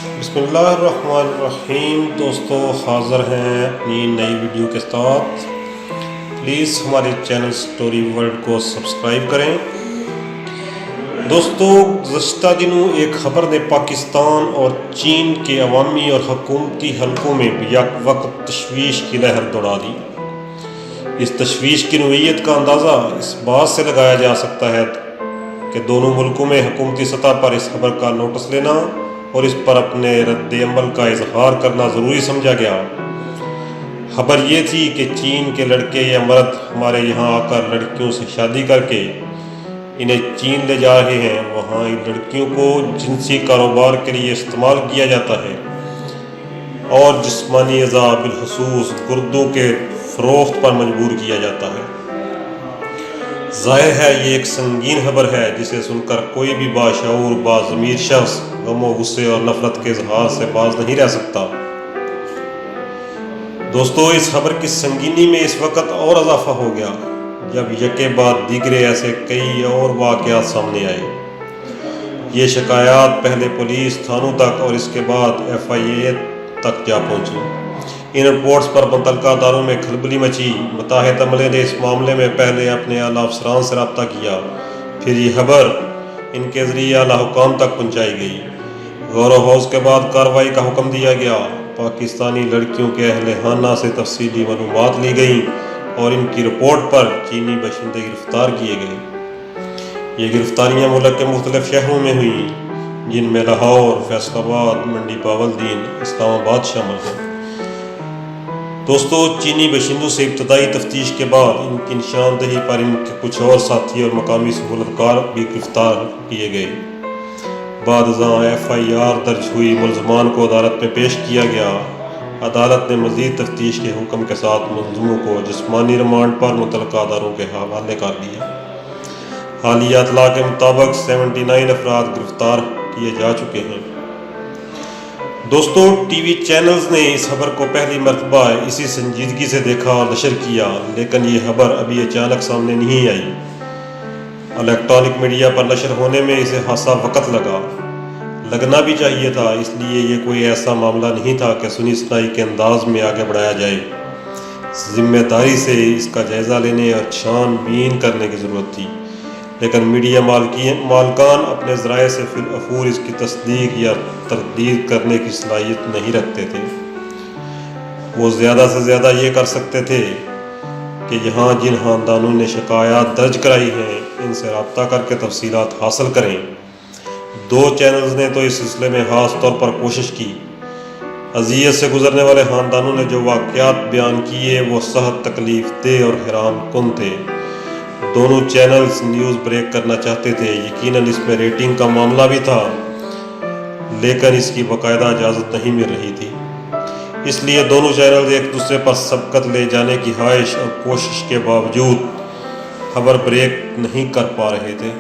بسم اللہ الرحمن الرحیم۔ دوستو حاضر ہیں اپنی نئی ویڈیو کے ساتھ۔ پلیز ہمارے چینل سٹوری ورلڈ کو سبسکرائب کریں۔ دوستو گزشتہ دنوں ایک خبر نے پاکستان اور چین کے عوامی اور حکومتی حلقوں میں یک وقت تشویش کی لہر دوڑا دی۔ اس تشویش کی نوعیت کا اندازہ اس بات سے لگایا جا سکتا ہے کہ دونوں ملکوں میں حکومتی سطح پر اس خبر کا نوٹس لینا اور اس پر اپنے رد عمل کا اظہار کرنا ضروری سمجھا گیا۔ خبر یہ تھی کہ چین کے لڑکے یا مرد ہمارے یہاں آ کر لڑکیوں سے شادی کر کے انہیں چین لے جا رہے ہیں۔ وہاں ان لڑکیوں کو جنسی کاروبار کے لیے استعمال کیا جاتا ہے اور جسمانی اعضاء بالخصوص گردوں کے فروخت پر مجبور کیا جاتا ہے۔ ظاہر ہے یہ ایک سنگین خبر ہے جسے سن کر کوئی بھی باشعور باضمیر شخص غم و غصے اور نفرت کے اظہار سے باز نہیں رہ سکتا۔ دوستو اس خبر کی سنگینی میں اس وقت اور اضافہ ہو گیا جب یکے بعد دیگرے ایسے کئی اور واقعات سامنے آئے۔ یہ شکایات پہلے پولیس تھانوں تک اور اس کے بعد FIA تک جا پہنچی۔ ان رپورٹس پر متعلقہ اداروں میں کھلبلی مچی۔ متحدہ عملے نے اس معاملے میں پہلے اپنے اعلیٰ افسران سے رابطہ کیا، پھر یہ خبر ان کے ذریعے اعلیٰ حکام تک پہنچائی گئی۔ غور و خوض کے بعد کارروائی کا حکم دیا گیا۔ پاکستانی لڑکیوں کے اہل خانہ سے تفصیلی معلومات لی گئیں اور ان کی رپورٹ پر چینی باشندے گرفتار کیے گئے۔ یہ گرفتاریاں ملک کے مختلف شہروں میں ہوئیں جن میں لاہور، فیصل آباد، منڈی باولدین، اسلام آباد شامل ہیں۔ دوستو چینی باشندوں سے ابتدائی تفتیش کے بعد ان کی نشاندہی پر ان کے کچھ اور ساتھی اور مقامی سہولتکار بھی گرفتار کیے گئے۔ بعد ازاں FIR درج ہوئی، ملزمان کو عدالت میں پیش کیا گیا۔ عدالت نے مزید تفتیش کے حکم کے ساتھ ملزموں کو جسمانی ریمانڈ پر متعلقہ اداروں کے حوالے کر دیا۔ حالیہ اطلاع کے مطابق 79 افراد گرفتار کیے جا چکے ہیں۔ دوستو ٹی وی چینلز نے اس خبر کو پہلی مرتبہ اسی سنجیدگی سے دیکھا اور نشر کیا، لیکن یہ خبر ابھی اچانک سامنے نہیں آئی۔ الیکٹرانک میڈیا پر نشر ہونے میں اسے خاصا وقت لگنا بھی چاہیے تھا، اس لیے یہ کوئی ایسا معاملہ نہیں تھا کہ سنی سنائی کے انداز میں آگے بڑھایا جائے۔ ذمہ داری سے اس کا جائزہ لینے اور چھان بین کرنے کی ضرورت تھی، لیکن میڈیا مالکان اپنے ذرائع سے فی الافور اس کی تصدیق یا تردید کرنے کی صلاحیت نہیں رکھتے تھے۔ وہ زیادہ سے زیادہ یہ کر سکتے تھے کہ یہاں جن خاندانوں نے شکایات درج کرائی ہیں ان سے رابطہ کر کے تفصیلات حاصل کریں۔ دو چینلز نے تو اس سلسلے میں خاص طور پر کوشش کی۔ اذیت سے گزرنے والے خاندانوں نے جو واقعات بیان کیے وہ سخت تکلیف دہ اور حیران کن تھے۔ دونوں چینلز نیوز بریک کرنا چاہتے تھے، یقیناً اس میں ریٹنگ کا معاملہ بھی تھا، لیکن اس کی باقاعدہ اجازت نہیں مل رہی تھی۔ اس لیے دونوں چینلز ایک دوسرے پر سبقت لے جانے کی خواہش اور کوشش کے باوجود خبر بریک نہیں کر پا رہے تھے۔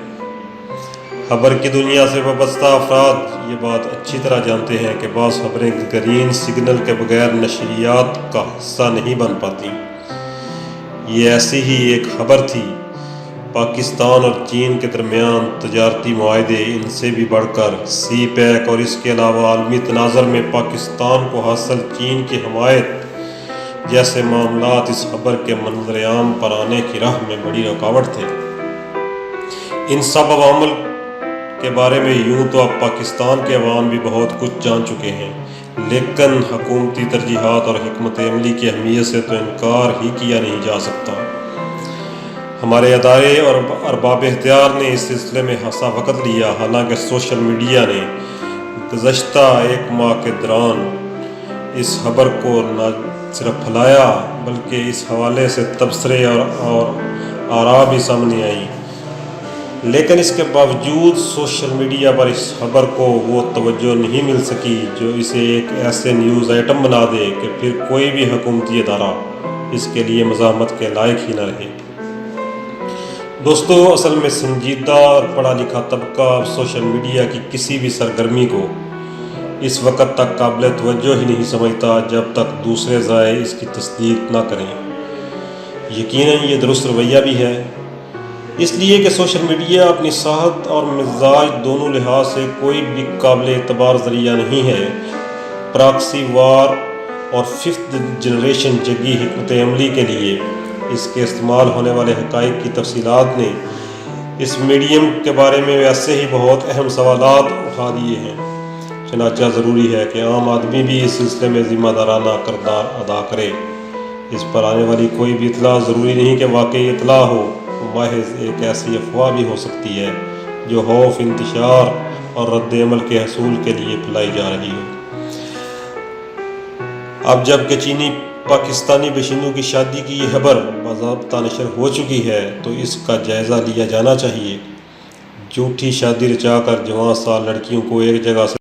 خبر کی دنیا سے وابستہ افراد یہ بات اچھی طرح جانتے ہیں کہ بعض خبریں گرین سگنل کے بغیر نشریات کا حصہ نہیں بن پاتی۔ یہ ایسی ہی ایک خبر تھی۔ پاکستان اور چین کے درمیان تجارتی معاہدے، ان سے بھی بڑھ کر سی پیک اور اس کے علاوہ عالمی تناظر میں پاکستان کو حاصل چین کی حمایت جیسے معاملات اس خبر کے منظر عام پر آنے کی راہ میں بڑی رکاوٹ تھے۔ ان سب عوامل کے بارے میں یوں تو اب پاکستان کے عوام بھی بہت کچھ جان چکے ہیں، لیکن حکومتی ترجیحات اور حکمت عملی کی اہمیت سے تو انکار ہی کیا نہیں جا سکتا۔ ہمارے ادارے اور ارباب اختیار نے اس سلسلے میں خاصا وقت لیا، حالانکہ سوشل میڈیا نے گزشتہ ایک ماہ کے دوران اس خبر کو نہ صرف پھیلایا بلکہ اس حوالے سے تبصرے اور آراء بھی سامنے آئیں، لیکن اس کے باوجود سوشل میڈیا پر اس خبر کو وہ توجہ نہیں مل سکی جو اسے ایک ایسے نیوز آئٹم بنا دے کہ پھر کوئی بھی حکومتی ادارہ اس کے لیے مزاحمت کے لائق ہی نہ رہے۔ دوستو اصل میں سنجیدہ اور پڑھا لکھا طبقہ سوشل میڈیا کی کسی بھی سرگرمی کو اس وقت تک قابل توجہ ہی نہیں سمجھتا جب تک دوسرے ذرائع اس کی تصدیق نہ کریں۔ یقیناً یہ درست رویہ بھی ہے، اس لیے کہ سوشل میڈیا اپنی صحت اور مزاج دونوں لحاظ سے کوئی بھی قابل اعتبار ذریعہ نہیں ہے۔ پراکسی وار اور 5th جنریشن جنگی حکمت عملی کے لیے اس کے استعمال ہونے والے حقائق کی تفصیلات نے اس میڈیم کے بارے میں ویسے ہی بہت اہم سوالات اٹھا دیے ہیں۔ چنانچہ ضروری ہے کہ عام آدمی بھی اس سلسلے میں ذمہ دارانہ کردار ادا کرے۔ اس پر آنے والی کوئی بھی اطلاع ضروری نہیں کہ واقعی اطلاع ہو، محض ایک ایسی افواہ بھی ہو سکتی ہے جو خوف، انتشار اور رد عمل کے حصول کے لیے پھیلائی جا رہی ہو۔ اب جب کہ چینی پاکستانی باشندوں کی شادی کی یہ خبر باضابطہ نشر ہو چکی ہے تو اس کا جائزہ لیا جانا چاہیے۔ جھوٹی شادی رچا کر جوان سال لڑکیوں کو ایک جگہ سے